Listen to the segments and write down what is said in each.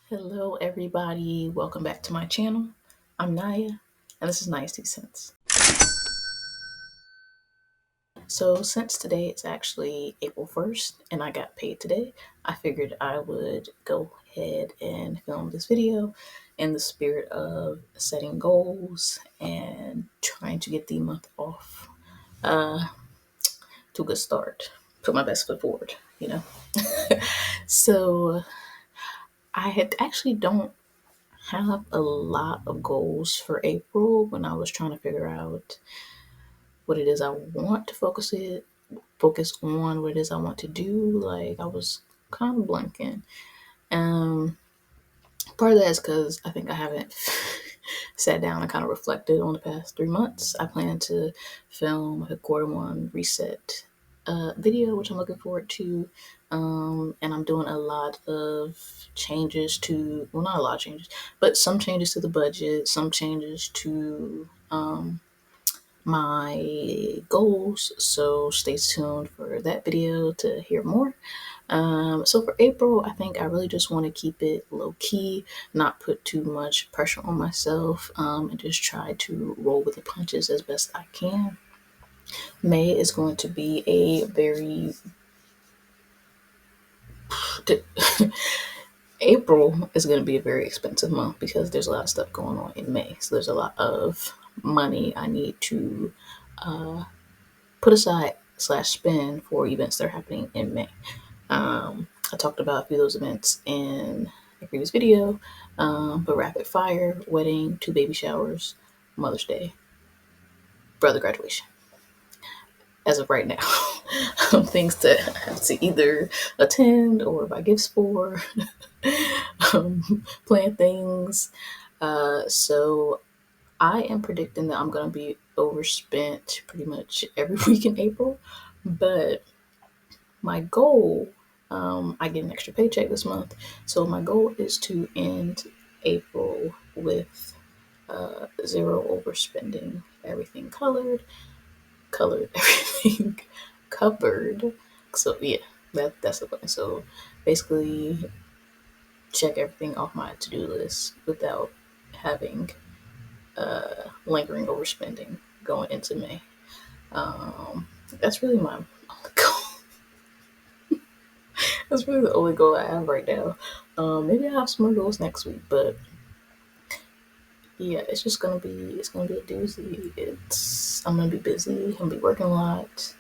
Hello, everybody. Welcome back to my channel. I'm Naya, and this is Niyastwocents. So, since today is actually April 1st and I got paid today, I figured I would go ahead and film this video in the spirit of setting goals and trying to get the month off to a good start. Put my best foot forward, you know? So, I had actually don't have a lot of goals for April when I was trying to figure out what it is I want to focus on, what it is I want to do. Like I was kind of blanking. Um, Part of that is because I think I haven't sat down and kind of reflected on the past 3 months. I plan to film a quarter 1 reset video, which I'm looking forward to. And I'm doing a lot of changes to, well, not a lot of changes, but some changes to the budget, some changes to my goals. So stay tuned for that video to hear more. So for April, I think I really just want to keep it low key, not put too much pressure on myself, and just try to roll with the punches as best I can. May is going to be a very April is going to be a very expensive month because there's a lot of stuff going on in May. So there's a lot of money I need to put aside slash spend for events that are happening in May. I talked about a few of those events in a previous video, but rapid fire, wedding, 2 baby showers, Mother's Day, brother graduation. As of right now, things that I have to either attend or buy gifts for, plan things. So I am predicting that I'm going to be overspent pretty much every week in April, but my goal, I get an extra paycheck this month, so my goal is to end April with zero overspending, everything colored, everything covered. So yeah, that's the plan. So basically, check everything off my to-do list without having lingering overspending going into May. That's really my goal. That's really the only goal I have right now. Maybe I'll have some more goals next week, but yeah, it's gonna be a doozy. I'm gonna be busy. I'm gonna be working a lot.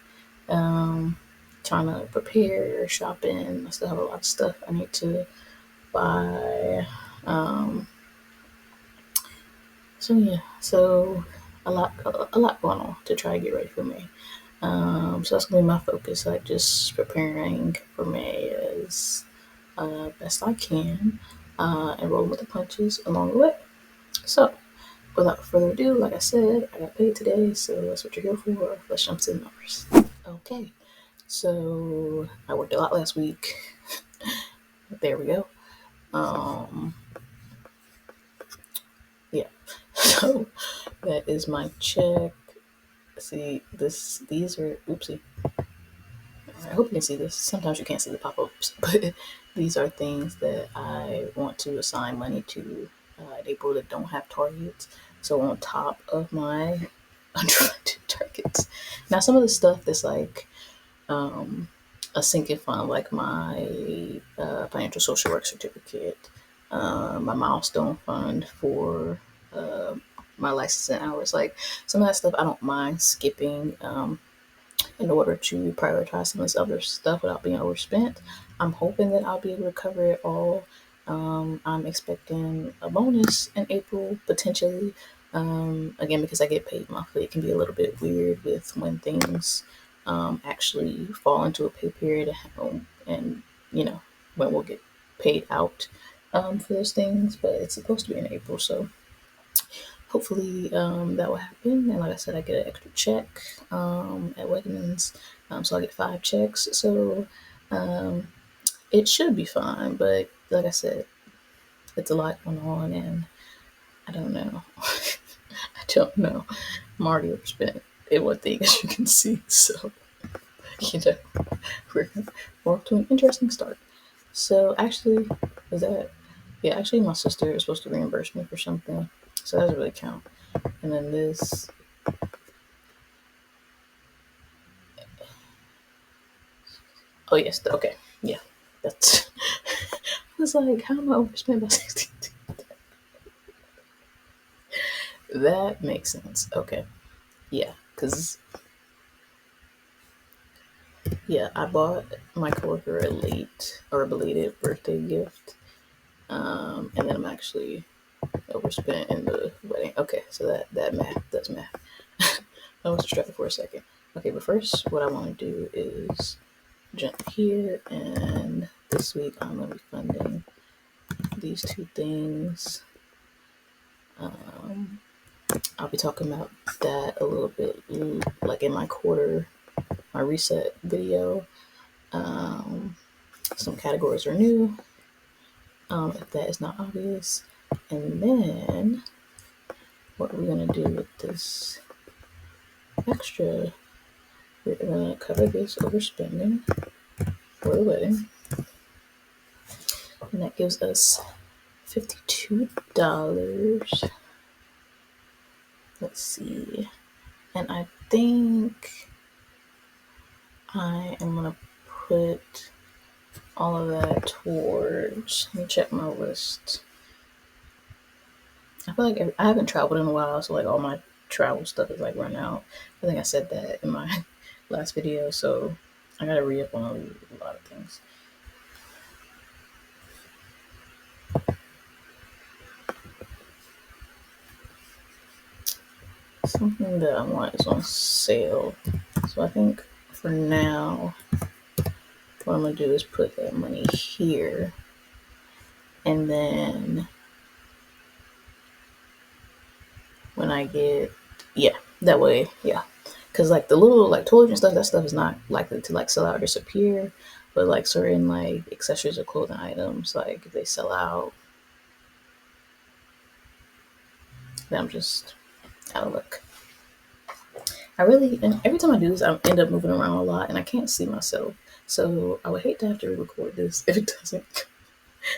Um, Trying to prepare, shopping. I still have a lot of stuff I need to buy. Um, so a lot going on to try to get ready for May. So that's gonna be my focus, like just preparing for May as best I can, and rolling with the punches along the way. So, without further ado, like I said, I got paid today, so that's what you're here for. Let's jump to the numbers. Okay, so I worked a lot last week. There we go. Um, yeah, so that is my check. See this? These are oopsie. I hope you can see this. Sometimes you can't see the pop-ups, but these are things that I want to assign money to in April that don't have targets. So on top of my undirected targets. Now some of the stuff that's like a sinking fund, like my financial social work certificate, my milestone fund for uh, my licensing hours. Like some of that stuff I don't mind skipping. In order to prioritize some of this other stuff without being overspent. I'm hoping that I'll be able to cover it all. I'm expecting a bonus in April, potentially. Again, because I get paid monthly, it can be a little bit weird with when things actually fall into a pay period and when we'll get paid out for those things. But it's supposed to be in April, so hopefully that will happen. And like I said, I get an extra check at Wegmans, so I get 5 checks. So um, it should be fine. But like I said, it's a lot going on, and I don't know. I don't know. I'm already overspent in one thing, as you can see. So you know, we're off to an interesting start. So actually, is that Yeah, actually, my sister is supposed to reimburse me for something, so that doesn't really count. And then this, oh yes, okay, yeah, that's. I was like, how am I overspent by 60? That makes sense. Okay, yeah, because yeah, I bought my coworker a late or a belated birthday gift, and then I'm actually overspent in the wedding. Okay, so that math does math. I was distracted for a second. Okay, but first, what I want to do is jump here, and this week I'm going to be funding these two things. Um, I'll be talking about that a little bit, like in my reset video. Um, some categories are new, if that is not obvious. And then what we're going to do with this extra, we're going to cover this overspending for the wedding. And that gives us $52. Let's see. And I think I am going to put all of that towards, let me check my list. I feel like I haven't traveled in a while, so like all my travel stuff is like run out. I think I said that in my last video, so I gotta re up on a lot of things. Something that I want is on sale, so I think for now, what I'm gonna do is put that money here, and then when I get, yeah, that way, yeah. Cause like the little like toiletries and stuff, that stuff is not likely to like sell out or disappear. But like certain like accessories or clothing items, like if they sell out, then I'm just out of luck. I really, and every time I do this, I end up moving around a lot, and I can't see myself. So I would hate to have to record this if it doesn't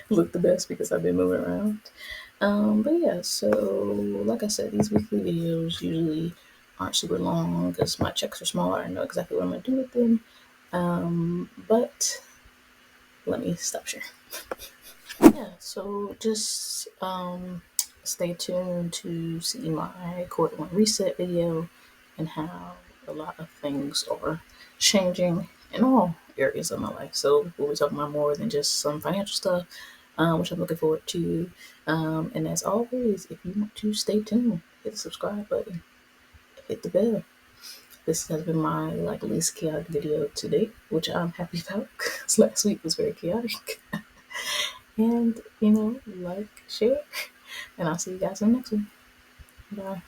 look the best because I've been moving around. But yeah, so like I said, these weekly videos usually aren't super long because my checks are smaller. I know exactly what I'm gonna do with them. But let me stop sharing. Yeah, so just stay tuned to see my quarter one reset video and how a lot of things are changing in all areas of my life. So we'll be talking about more than just some financial stuff, which I'm looking forward to. And as always, if you want to stay tuned, hit the subscribe button, hit the bell. This has been my like least chaotic video to date, which I'm happy about because last week was very chaotic. And like, share, and I'll see you guys in the next one. Bye.